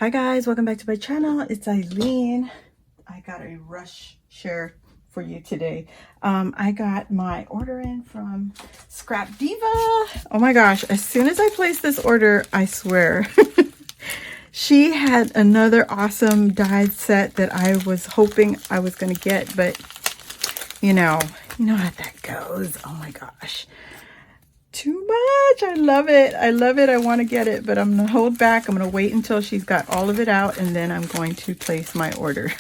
Hi guys, welcome back to my channel. It's Eileen. I got a rush share for you today. I got my order in from ScrapDiva. Oh my gosh, as soon as I placed this order, I swear, she had another awesome dyed set that I was hoping I was going to get, but you know how that goes. Oh my gosh. Too much. I love it. I love it. I want to get it, but I'm going to hold back. I'm going to wait until she's got all of it out, and then I'm going to place my order.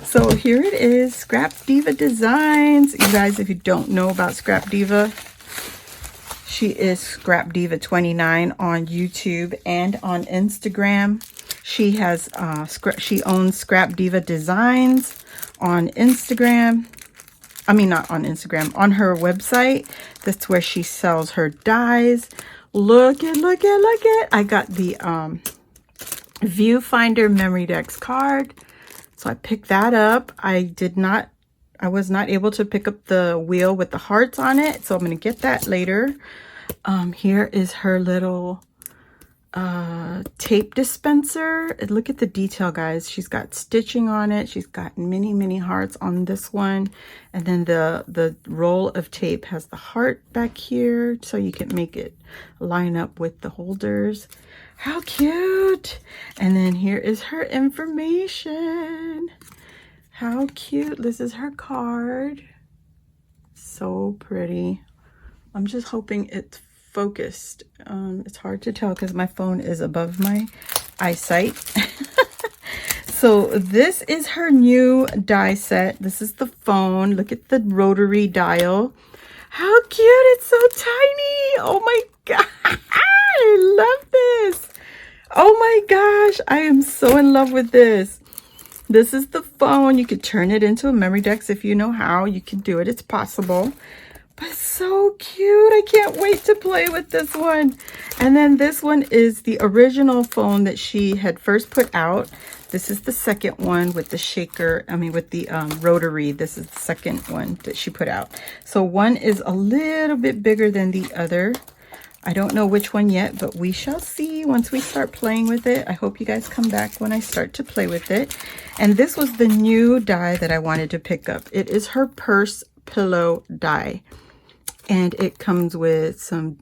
So here it is, ScrapDiva Designs. You guys, if you don't know about ScrapDiva, she is ScrapDiva 29 on YouTube and on Instagram. She has she owns ScrapDiva Designs on Instagram. I mean, not on Instagram, on her website. That's where she sells her dyes. Look it. I got the Viewfinder Memory Decks card. So I picked that up. I was not able to pick up the wheel with the hearts on it. So I'm going to get that later. Here is her little tape dispenser. Look at the detail, guys. She's got stitching on it. She's got many hearts on this one, and then the roll of tape has the heart back here so you can make it line up with the holders. How cute! And then here is her information. How cute. This is her card. So pretty. I'm just hoping it's focused. It's hard to tell because my phone is above my eyesight. So this is her new die set. This is the phone. Look at the rotary dial. How cute. It's so tiny. Oh my god. I love this. Oh my gosh. I am so in love with this. This is the phone. You could turn it into a memory deck if you know how. You can do it. It's possible. But so cute. I can't wait to play with this one. And then this one is the original phone that she had first put out. This is the second one with the shaker. I mean, with the rotary. This is the second one that she put out. So one is a little bit bigger than the other. I don't know which one yet, but we shall see once we start playing with it. I hope you guys come back when I start to play with it. And this was the new die that I wanted to pick up. It is her purse pillow die. And it comes with some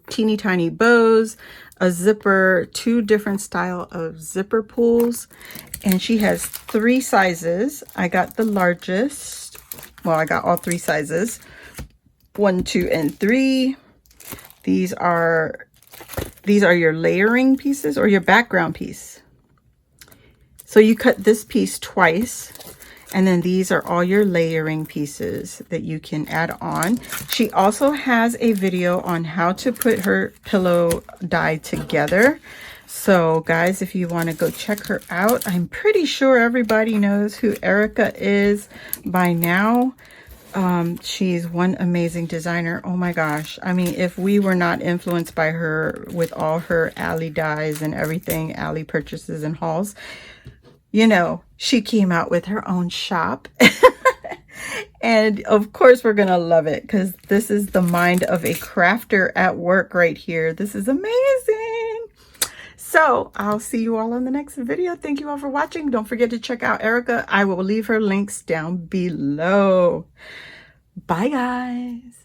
teeny tiny bows, a zipper, two different style of zipper pulls, and she has 3 sizes. I got the largest. Well, I got all 3 sizes, 1, 2, and 3. These are your layering pieces or your background piece. So you cut this piece twice. And then these are all your layering pieces that you can add on. She also has a video on how to put her pillow die together. So guys, if you want to go check her out, I'm pretty sure everybody knows who Erica is by now. She's one amazing designer. Oh my gosh. I mean, if we were not influenced by her with all her Ally dies and everything, Ally purchases and hauls, you know, she came out with her own shop. And of course, we're going to love it because this is the mind of a crafter at work right here. This is amazing. So I'll see you all on the next video. Thank you all for watching. Don't forget to check out Erica. I will leave her links down below. Bye, guys.